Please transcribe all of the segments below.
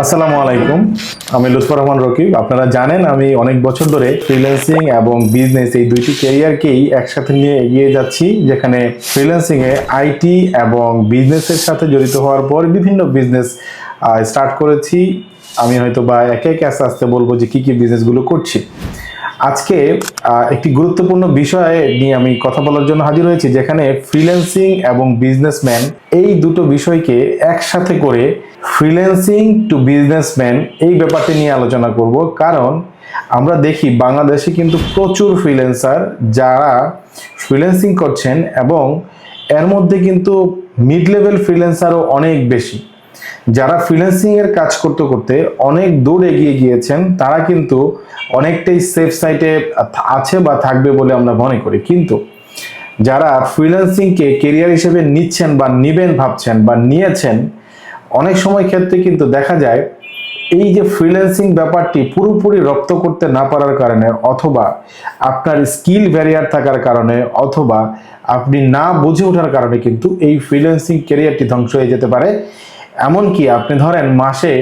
আসসালামু আলাইকুম। আমি লুৎফর রহমান রকিব। আপনারা জানেন আমি অনেক বছর ধরে ফ্রিল্যান্সিং এবং বিজনেস এই দুইটি ক্যারিয়ারকেই একসাথে নিয়ে এগিয়ে যাচ্ছি, যেখানে ফ্রিল্যান্সিং এ আইটি এবং বিজনেসের সাথে জড়িত হওয়ার পর বিভিন্ন বিজনেস স্টার্ট করেছি। আমি হয়তো বা একে একে আস্তে আস্তে বলবো যে কি কি বিজনেসগুলো করছি। আজকে একটি গুরুত্বপূর্ণ বিষয় নিয়ে আমি কথা বলার জন্য হাজির হয়েছি, যেখানে ফ্রিল্যান্সিং এবং বিজনেসম্যান এই দুটো বিষয়কে একসাথে করে ফ্রিল্যান্সিং টু বিজনেসম্যান এই ব্যাপারটি নিয়ে আলোচনা করব। কারণ আমরা দেখি বাংলাদেশে কিন্তু প্রচুর ফ্রিল্যান্সার যারা ফ্রিল্যান্সিং করছেন, এবং এর মধ্যে কিন্তু মিড লেভেল ফ্রিল্যান্সারও অনেক বেশি। যারা ফ্রিল্যান্সিং এর কাজ করতে করতে অনেক দূর এগিয়ে গিয়েছেন, তারা কিন্তু অনেকটাই সেফ সাইটে আছে বা থাকবে বলে আমরা মনে করি। কিন্তু যারা ফ্রিল্যান্সিংকে কেরিয়ার হিসেবে নিচ্ছেন বা নিবেন ভাবছেন বা নিয়েছেন, অনেক সময় ক্ষেত্রে কিন্তু দেখা যায় এই যে ফ্রিল্যান্সিং ব্যাপারটি পুরোপুরি রপ্ত করতে না পারার কারণে, অথবা আপনার স্কিল ব্যারিয়ার থাকার কারণে, অথবা আপনি না বুঝে ওঠার কারণে কিন্তু এই ফ্রিল্যান্সিং ক্যারিয়ারটি ধ্বংস হয়ে যেতে পারে। এমনকি আপনি ধরেন মাসে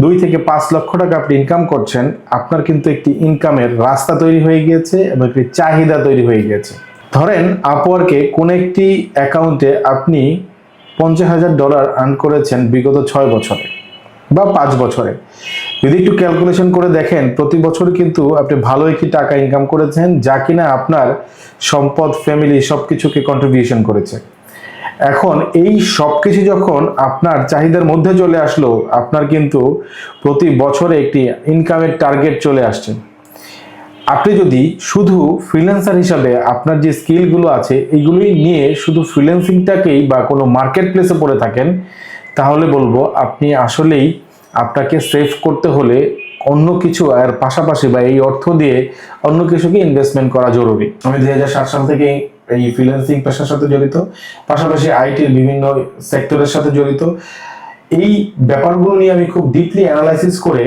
2 থেকে 5 লক্ষ টাকা আপনি ইনকাম করছেন, আপনার কিন্তু একটি ইনকামের রাস্তা তৈরি হয়ে গিয়েছে এবং একটি চাহিদা তৈরি হয়ে গিয়েছে। ধরেন আপওয়ার্কে কোন একটি অ্যাকাউন্টে আপনি $50,000 আর্ন করেছেন বিগত 6 বছরে বা 5 বছরে। যদি একটু ক্যালকুলেশন করে দেখেন, প্রতি বছর কিন্তু আপনি ভালো একটি টাকা ইনকাম করেছেন, যা কিনা আপনার সম্পদ, ফ্যামিলি সবকিছুকে কন্ট্রিবিউশন করেছে। এখন এই সবকিছু যখন আপনার চাহিদার মধ্যে চলে আসলো, আপনার কিন্তু প্রতি বছরে একটি ইনকামের টার্গেট চলে আসছে। আপনি যদি শুধু ফ্রিল্যান্সার হিসাবে আপনার যে স্কিলগুলো আছে এইগুলোই নিয়ে শুধু ফ্রিল্যান্সিংটাকেই বা কোনো মার্কেট প্লেসে পড়ে থাকেন, তাহলে বলবো আপনি আসলেই আপনাকে সেভ করতে হলে অন্য কিছু আর পাশাপাশি বা এই অর্থ দিয়ে অন্য কিছুকে ইনভেস্টমেন্ট করা জরুরি। আমি 2007 সাল থেকে এই ফ্রিল্যান্সিং পেশার সাথে জড়িত, পাশাপাশি আইটির বিভিন্ন সেক্টরের সাথে জড়িত। এই ব্যাপারগুলো নিয়ে আমি খুব ডিপলি অ্যানালাইসিস করে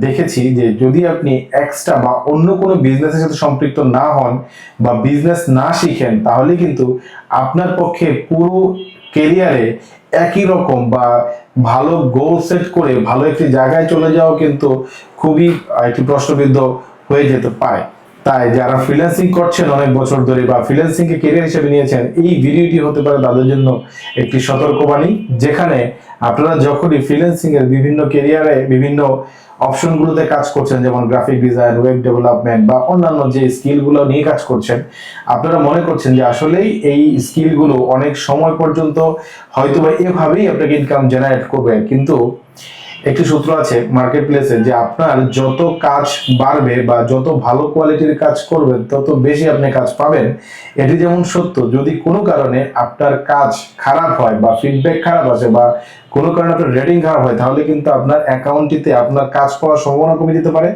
দেখেছি যে যদি আপনি এক্সট্রা বা অন্য কোনো বিজনেসের সাথে সম্পৃক্ত না হন বা বিজনেস না শিখেন, তাহলে কিন্তু আপনার পক্ষে পুরো কেরিয়ারে একই রকম বা ভালো গোল সেট করে ভালো একটি জায়গায় চলে যাওয়া কিন্তু খুবই একটি প্রশ্নবিদ্ধ হয়ে যেতে পারে। তাই যারা ফ্রিল্যান্সিং করছেন অনেক বছর ধরে বা ফ্রিল্যান্সিং কে ক্যারিয়ার হিসেবে নিয়েছেন, এই ভিডিওটি হতে পারে তাদের জন্য একটি সতর্কবাণী, যেখানে আপনারা যখনই ফ্রিল্যান্সিং এর বিভিন্ন ক্যারিয়ারে বিভিন্ন অপশনগুলোতে কাজ করছেন, যেমন গ্রাফিক ডিজাইন, ওয়েব ডেভেলপমেন্ট বা অন্যান্য যে স্কিলগুলো নিয়ে কাজ করছেন, আপনারা মনে করছেন যে আসলেই এই স্কিলগুলো অনেক সময় পর্যন্ত হয়তোবা এভাবেই আপনাকে ইনকাম জেনারেট করবে। কিন্তু একটি সূত্র আছে মার্কেট প্লেসে যে আপনার যত কাজ বাড়বে বা যত ভালো কোয়ালিটির কাজ করবেন, তত বেশি আপনি কাজ পাবেন। এটি যেমন সত্য, যদি কোনো কারণে আপনার কাজ খারাপ হয় বা ফিডব্যাক খারাপ আসে বা কোনো কারণে আপনার রেটিং খারাপ হয়, তাহলে কিন্তু আপনার অ্যাকাউন্টটিতে আপনার কাজ পাওয়ার সম্ভাবনা কমে যেতে পারে।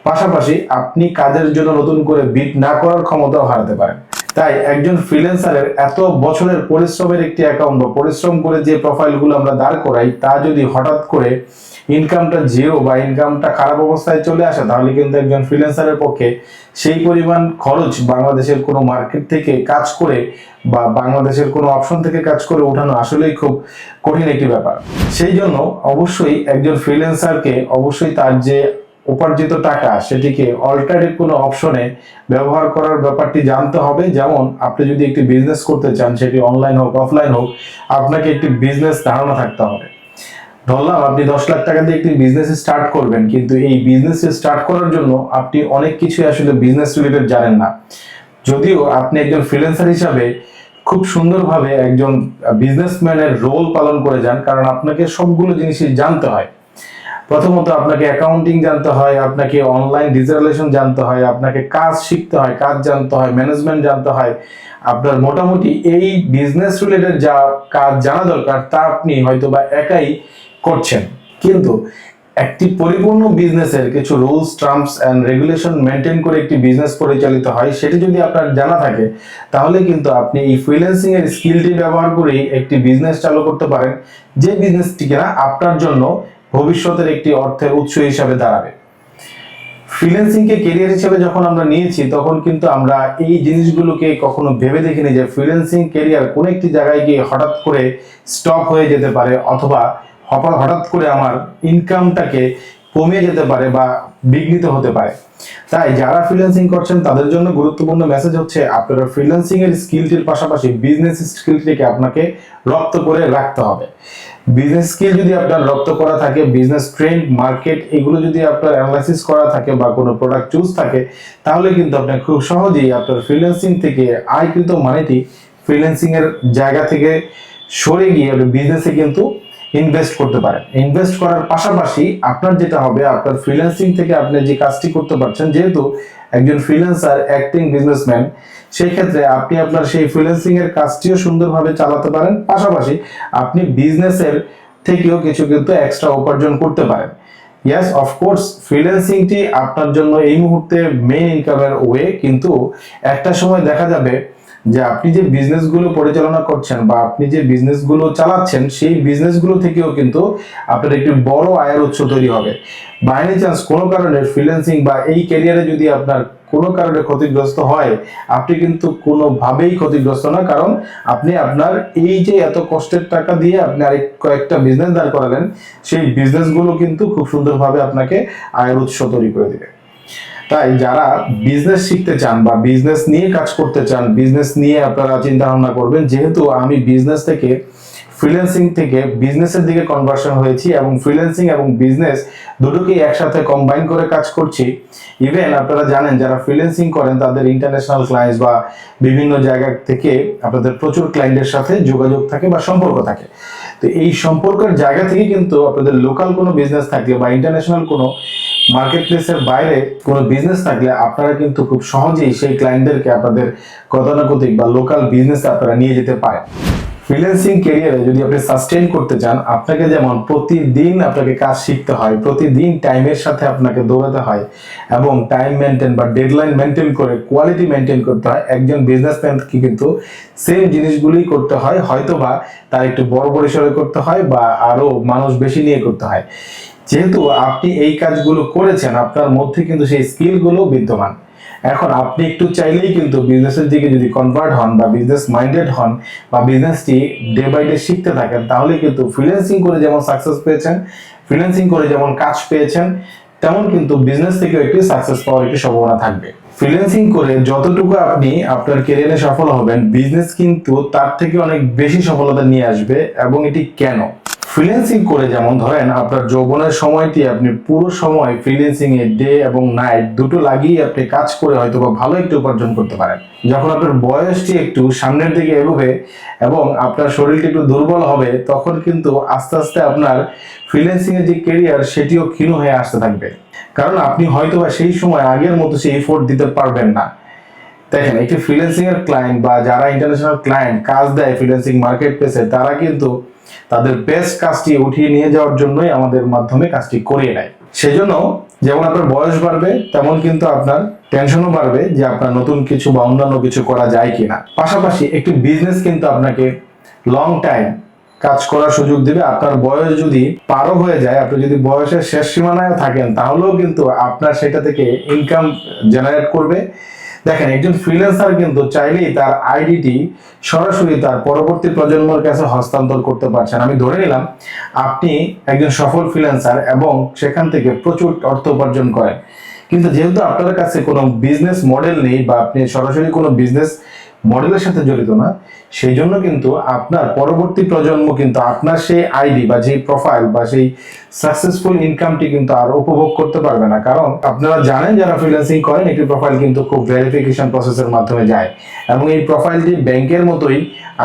পাশাপাশি আপনি কাজের জন্য নতুন করে বিড না করার ক্ষমতাও হারাতে পারেন। তাই একজন ফ্রিল্যান্সারের এত বছরের পরিশ্রমের একটি অ্যাকাউন্ট বা পরিশ্রম করে যে প্রোফাইলগুলো আমরা দাঁড় করাই, তা যদি হঠাৎ করে ইনকামটা জিরো বা ইনকামটা খারাপ অবস্থায় চলে আসে, তাহলে কিন্তু একজন ফ্রিল্যান্সারের পক্ষে সেই পরিমাণ খরচ বাংলাদেশের কোনো মার্কেট থেকে কাজ করে বা বাংলাদেশের কোনো অপশন থেকে কাজ করে ওঠানো আসলেই খুব কঠিন একটি ব্যাপার। সেই জন্য অবশ্যই একজন ফ্রিল্যান্সারকে অবশ্যই তার যে উপার্জিত টাকা সেটিকে অল্টারনেটিভ কোনো অপশনে ব্যবহার করার ব্যাপারটি জানতে হবে। যেমন আপনি যদি একটি বিজনেস করতে চান, সেটি অনলাইন হোক অফলাইন হোক, আপনাকে একটি বিজনেস ধারণা থাকতে হবে। ধরলাম আপনি 10 লাখ টাকা দিয়ে একটি বিজনেস স্টার্ট করবেন, কিন্তু এই বিজনেস স্টার্ট করার জন্য আপনি অনেক কিছু আসলে বিজনেস রিলেটেড জানেন না। যদিও আপনি একজন ফ্রিল্যান্সার হিসাবে খুব সুন্দরভাবে একজন বিজনেসম্যানের রোল পালন করে যান, কারণ আপনাকে সবগুলো জিনিসই জানতে হয়। প্রথমত আপনাকে অ্যাকাউন্টিং জানতে হয়, আপনাকে অনলাইন ডিজিটালাইজেশন জানতে হয়, আপনাকে কাজ শিখতে হয়, কাজ জানতে হয়, ম্যানেজমেন্ট জানতে হয়। আপনার মোটামুটি এই বিজনেস রিলেটেড যা কাজ জানা দরকার তা আপনি হয়তোবা একাই করছেন। কিন্তু একটি পরিপূর্ণ বিজনেসের কিছু rules, terms and regulation maintain করে একটি বিজনেস পরিচালিত হয়, সেটি যদি আপনার জানা থাকে, তাহলে কিন্তু আপনি এই ফ্রিল্যান্সিং এর স্কিলটি ব্যবহার করে একটি বিজনেস চালু করতে পারেন, যে বিজনেসটি কিনা আপনার জন্য ভবিষ্যতের একটি অর্থের উৎস হিসাবে দাঁড়াবে। ফ্রিল্যান্সিং কে ক্যারিয়ার হিসেবে যখন আমরা নিয়েছি, তখন কিন্তু আমরা এই জিনিসগুলোকে কখনো ভেবে দেখিনি যে ফ্রিল্যান্সিং ক্যারিয়ার কোন একটি জায়গায় গিয়ে হঠাৎ করে স্টপ হয়ে যেতে পারে, অথবা হঠাৎ করে আমার ইনকামটাকে কমিয়ে যেতে পারে বা বিঘ্নিত হতে পারে। তাই যারা ফ্রিল্যান্সিং করছেন তাদের জন্য গুরুত্বপূর্ণ মেসেজ হচ্ছে আপনারা ফ্রিল্যান্সিং এর স্কিলটির পাশাপাশি বিজনেস স্কিলটিকে আপনাকে রপ্ত করে রাখতে হবে। বিজনেস স্কিল যদি আপনার রপ্ত করা থাকে, বিজনেস ট্রেন্ড, মার্কেট এগুলো যদি আপনার অ্যানালাইসিস করা থাকে বা কোনো প্রোডাক্ট চুজ থাকে, তাহলে কিন্তু আপনি খুব সহজেই আপনার ফ্রিল্যান্সিং থেকে আয়কৃত মানিটি ফ্রিল্যান্সিং এর জায়গা থেকে সরে গিয়ে আপনি বিজনেসে কিন্তু ইনভেস্ট করতে পারেন। ইনভেস্ট করার পাশাপাশি আপনার যেটা হবে, আপনার ফ্রিল্যান্সিং থেকে আপনি যে কাজটি করতে পারছেন, যেহেতু একজন ফ্রিল্যান্সার অ্যাক্টিং বিজনেসম্যান, সেই ক্ষেত্রে আপনি আপনার সেই ফ্রিল্যান্সিং এর কাজটিও সুন্দরভাবে চালাতে পারেন, পাশাপাশি আপনি বিজনেসের থেকেও কিছু কিন্তু এক্সট্রা উপার্জন করতে পারেন। ইয়েস, অফকোর্স ফ্রিল্যান্সিংটি আপনার জন্য এই মুহূর্তে মেইন ইনকামের ওয়ে, কিন্তু একটা সময় দেখা যাবে যে আপনি যে বিজনেসগুলো পরিচালনা করছেন বা আপনি যে বিজনেসগুলো চালাচ্ছেন, সেই বিজনেসগুলো থেকেও কিন্তু আপনার একটি বড় আয়ের উৎস তৈরি হবে। বাই এনি চান্স কোনো কারণে ফ্রিল্যান্সিং বা এই ক্যারিয়ারে যদি আপনার কোনো কারণে ক্ষতিগ্রস্ত হয়, আপনি কিন্তু কোনোভাবেই ক্ষতিগ্রস্ত না, কারণ আপনি আপনার এই যে এত কষ্টের টাকা দিয়ে আপনি আরেক কয়েকটা বিজনেস দাঁড় করালেন, সেই বিজনেসগুলো কিন্তু খুব সুন্দরভাবে আপনাকে আয়ের উৎস তৈরি করে দিবে। তাই যারা বিজনেস শিখতে চান বা বিজনেস নিয়ে কাজ করতে চান, বিজনেস নিয়ে আপনারা চিন্তা ভাবনা করবেন, যেহেতু আমি বিজনেস থেকে ফ্রিল্যান্সিং থেকে বিজনেসের দিকে কনভার্সন হয়েছি এবং ফ্রিল্যান্সিং এবং বিজনেস দুটোকেই একসাথে কম্বাইন করে কাজ করছি। ইভেন আপনারা জানেন যারা ফ্রিল্যান্সিং করেন তাদের ইন্টারন্যাশনাল ক্লায়েন্টস বা বিভিন্ন জায়গা থেকে আপনাদের প্রচুর ক্লায়েন্টের সাথে যোগাযোগ থাকে বা সম্পর্ক থাকে। তো এই সম্পর্কের জায়গা থেকে কিন্তু আপনাদের লোকাল কোনো বিজনেস থাকলে বা ইন্টারন্যাশনাল কোনো মার্কেট প্লেসের বাইরে কোনো বিজনেস থাকলে আপনারা কিন্তু খুব সহজেই সেই ক্লায়েন্টদেরকে আপনাদের গতানুগতিক বা লোকাল বিজনেসে আপনারা নিয়ে যেতে পারেন। ফ্রিল্যান্সিং ক্যারিয়ারে যদি আপনি সাস্টেইন করতে চান, আপনাকে যেমন প্রতিদিন আপনাকে কাজ শিখতে হয়, প্রতিদিন টাইমের সাথে আপনাকে দৌড়াতে হয় এবং টাইম মেনটেন বা ডেডলাইন মেনটেন করে কোয়ালিটি মেনটেন করতে হয়, একজন বিজনেসম্যানকে কিন্তু সেম জিনিসগুলোই করতে হয়, হয়তোবা তার একটু বড় পরিসরে করতে হয় বা আরো মানুষ বেশি নিয়ে করতে হয়। যেহেতু আপনি এই কাজগুলো করেছেন, আপনার মধ্যে কিন্তু সেই স্কিলগুলো বিদ্যমান। এখন আপনি একটু চাইলেই কিন্তু বিজনেসের দিকে যদি কনভার্ট হন বা বিজনেস মাইন্ডেড হন বা বিজনেসটি ডে বাই ডে শিখতে থাকেন, তাহলে কিন্তু ফ্রিল্যান্সিং করে যেমন সাকসেস পেয়েছেন, ফ্রিল্যান্সিং করে যেমন কাজ পেয়েছেন, তেমন কিন্তু বিজনেস থেকেও একটি সাকসেস পাওয়ার একটি সম্ভাবনা থাকবে। ফ্রিল্যান্সিং করে যতটুকু আপনি আপনার ক্যারিয়ারে সফল হবেন, বিজনেস কিন্তু তার থেকে অনেক বেশি সফলতা নিয়ে আসবে। এবং এটি কেন? ফ্রিল্যান্সিং করে যেমন ধরেন আপনার যৌবনের সময়টি আপনি পুরো সময় ফ্রিল্যান্সিং এ ডে এবং নাইট দুটো লাগিয়ে আপনি কাজ করে হয়তো বা ভালো একটু উপার্জন করতে পারেন। যখন আপনার বয়সটি একটু সামনের দিকে এগোবে এবং আপনার শরীরটি একটু দুর্বল হবে, তখন কিন্তু আস্তে আস্তে আপনার ফ্রিল্যান্সিং এর যে ক্যারিয়ার সেটিও ক্ষীণ হয়ে আসতে থাকবে, কারণ আপনি হয়তো বা সেই সময় আগের মতো সেই এফোর্ট দিতে পারবেন না। দেখেন, একটি ফ্রিল্যান্সিং এর ক্লায়েন্ট বা যারা ইন্টারন্যাশনাল ক্লায়েন্ট কাজ দেয় ফ্রিল্যান্সিং মার্কেট প্লেসে, তারা কিন্তু তাদের বেস্ট কাজটি উঠিয়ে নিয়ে যাওয়ার জন্যই আমাদের মাধ্যমে কাজটি করিয়ে নেয়। সেজন্য যেমন আপনার বয়স বাড়বে, তেমন কিন্তু আপনার টেনশনও বাড়বে যে আপনার নতুন কিছু বা অন্যান্য কিছু করা যায় কিনা। পাশাপাশি একটি বিজনেস কিন্তু আপনাকে লং টাইম কাজ করার সুযোগ দিবে। আপনার বয়স যদি পারও হয়ে যায়, আপনি যদি বয়সের শেষ সীমানায় থাকেন, তাহলেও কিন্তু আপনার সেটা থেকে ইনকাম জেনারেট করবে। দেখেন, একজন ফ্রিল্যান্সার কিন্তু চাইলেই তার আইডিটি সরাসরি তার পরবর্তী প্রজন্মের কাছে হস্তান্তর করতে পারছেন। আমি ধরে নিলাম আপনি একজন সফল ফ্রিল্যান্সার এবং সেখান থেকে প্রচুর অর্থ উপার্জন করেন, কিন্তু যেহেতু আপনার কাছে কোনো বিজনেস মডেল নেই বা আপনি সরাসরি কোনো বিজনেস মডেলের সাথে জড়িত না, সেই জন্য কিন্তু আপনার পরবর্তী প্রজন্ম কিন্তু আপনার সেই আইডি বা যে প্রোফাইল বা সেই সাকসেসফুল ইনকামটি কিন্তু আর উপভোগ করতে পারবে না। কারণ আপনারা জানেন যারা ফ্রিল্যান্সিং করেন, একটি প্রোফাইল কিন্তু খুব ভেরিফিকেশন প্রসেসের মাধ্যমে যায় এবং এই প্রোফাইলটি ব্যাংকের মতোই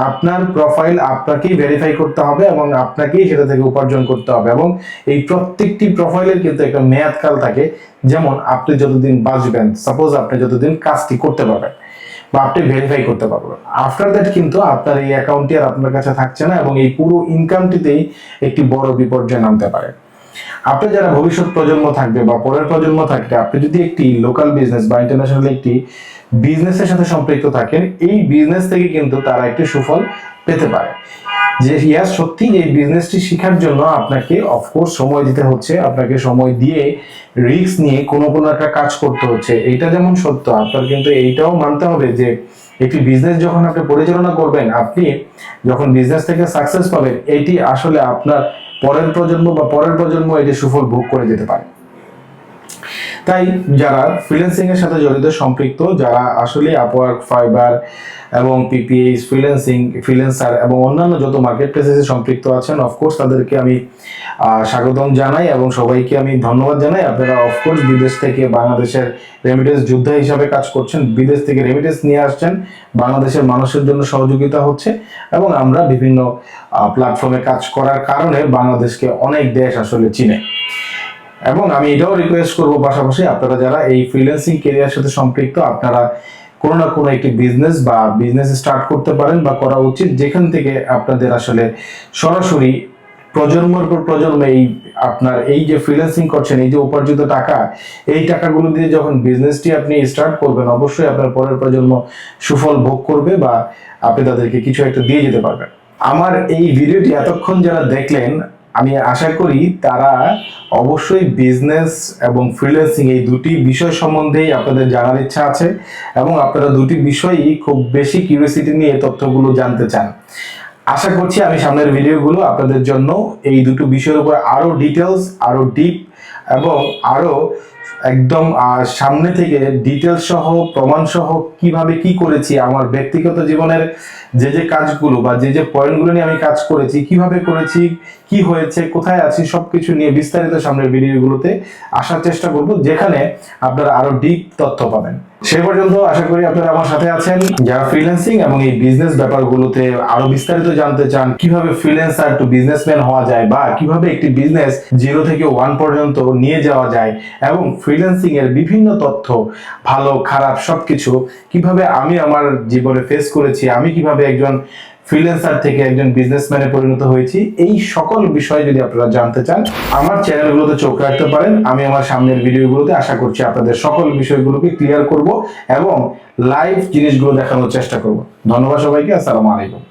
আপনার প্রোফাইল আপনাকেই ভেরিফাই করতে হবে এবং আপনাকেই সেটা থেকে উপার্জন করতে হবে। এবং এই প্রত্যেকটি প্রোফাইলের কিন্তু একটা মেয়াদকাল থাকে, যেমন আপনি যতদিন বাঁচবেন, সাপোজ আপনি যতদিন কাজটি করতে পারবেন বা আপনি ভেরিফাই করতে পারবেন, আফটার দ্যাট কিন্তু আপনার এই অ্যাকাউন্টটি আর আপনার কাছে থাকছে না এবং এই পুরো ইনকামটিতেই একটি বড় বিপর্যয় নামতে পারে। আপনি যারা ভবিষ্যৎ প্রজন্ম থাকবে বা পরের প্রজন্ম থাকবে, আপনি যদি একটি লোকাল বিজনেস বা ইন্টারন্যাশনাল একটি বিজনেসের সাথে সম্পৃক্ত থাকেন, এই বিজনেস থেকে কিন্তু তারা একটি সুফল পেতে পারে। যে ইয়াস, সত্যি এই বিজনেসটি শেখার জন্য আপনাকে অফকোর্স সময় দিতে হচ্ছে, আপনাকে সময় দিয়ে রিস্ক নিয়ে কোনো একটা কাজ করতে হচ্ছে, এইটা যেমন সত্য, আপনার কিন্তু এইটাও মানতে হবে যে একটি বিজনেস যখন আপনি পরিচালনা করবেন, আপনি যখন বিজনেস থেকে সাকসেস পাবেন, এটি আসলে আপনার পরের প্রজন্ম এটি সুফল ভোগ করে যেতে পারে। তাই যারা ফ্রিল্যান্সিং এর সাথে জড়িত সম্পৃক্ত, যারা আসলে আপওয়ার্ক, ফাইবার এবং পিপিএস, ফ্রিল্যান্সার এবং অন্যান্য যত মার্কেট প্লেসে সম্পৃক্ত আছেন, অফকোর্স তাদেরকে আমি স্বাগতম জানাই এবং সবাইকে আমি ধন্যবাদ জানাই। আপনারা অফকোর্স বিদেশ থেকে বাংলাদেশের রেমিটেন্স যোদ্ধা হিসাবে কাজ করছেন, বিদেশ থেকে রেমিটেন্স নিয়ে আসছেন, বাংলাদেশের মানুষের জন্য সহযোগিতা হচ্ছে এবং আমরা বিভিন্ন প্ল্যাটফর্মে কাজ করার কারণে বাংলাদেশকে অনেক দেশ আসলে চিনে। এবং আমি এটাও রিকোয়েস্ট করব পাশাপাশি আপনারা যারা এই ফ্রিল্যান্সিং ক্যারিয়ার সাথে সম্পৃক্ত, আপনারা কোনো না কোনো একটি বিজনেস স্টার্ট করতে পারেন বা করা উচিত, যেখান থেকে আপনাদের আসলে সরাসরি প্রজন্মের পর প্রজন্মে আপনার এই যে ফ্রিল্যান্সিং করছেন, এই যে উপার্জিত টাকা, এই টাকাগুলো দিয়ে যখন বিজনেসটি আপনি স্টার্ট করবেন, অবশ্যই আপনার পরের প্রজন্ম সুফল ভোগ করবে বা আপনি তাদেরকে কিছু একটা দিয়ে যেতে পারবেন। আমার এই ভিডিওটি এতক্ষণ যারা দেখলেন, আমি আশা করি তারা অবশ্যই বিজনেস এবং ফ্রিল্যান্সিং এই দুটি বিষয় সম্বন্ধেই আপনাদের জানার ইচ্ছা আছে এবং আপনারা দুটি বিষয়ই খুব বেশি কিউরিওসিটি নিয়ে তথ্যগুলো জানতে চান। আশা করছি আমি সামনের ভিডিওগুলো আপনাদের জন্য এই দুটো বিষয়ের উপর আরো ডিটেলস, আরো ডিপ এবং আরো একদম সামনে থেকে ডিটেলস সহ, প্রমাণ সহ কিভাবে কি করেছি, আমার ব্যক্তিগত জীবনের যে কাজগুলো বা যে পয়েন্টগুলো নিয়ে আমি কাজ করেছি, কিভাবে করেছি, কি হয়েছে, কোথায় আছি, সবকিছু নিয়ে বিস্তারিত সামনের ভিডিওগুলোতে আসার চেষ্টা করব, যেখানে আপনারা আরো ডিপ তথ্য পাবেন। সে পর্যন্ত আশা করি আপনারা আমার সাথে আছেন। যারা ফ্রিল্যান্সিং এবং এই বিজনেস ব্যাপারগুলোতে আরো বিস্তারিত জানতে চান, কিভাবে ফ্রিল্যান্সার টু বিজনেসম্যান হওয়া যায় বা কিভাবে একটি বিজনেস 0 থেকে 1 পর্যন্ত নিয়ে যাওয়া যায় এবং ফ্রিল্যান্সিং এর বিভিন্ন তথ্য, ভালো খারাপ সবকিছু কিভাবে আমি আমার জীবনে ফেস করেছি, আমি কিভাবে একজন ফ্রিল্যান্সার থেকে একজন বিজনেসম্যানে পরিণত হয়েছি, এই সকল বিষয় যদি আপনারা জানতে চান, আমার চ্যানেলগুলোতে চোখ রাখতে পারেন। আমি আমার সামনের ভিডিওগুলোতে আশা করছি আপনাদের সকল বিষয়গুলোকে ক্লিয়ার করব এবং লাইভ জিনিসগুলো দেখানোর চেষ্টা করব। ধন্যবাদ সবাইকে। আসসালামু আলাইকুম।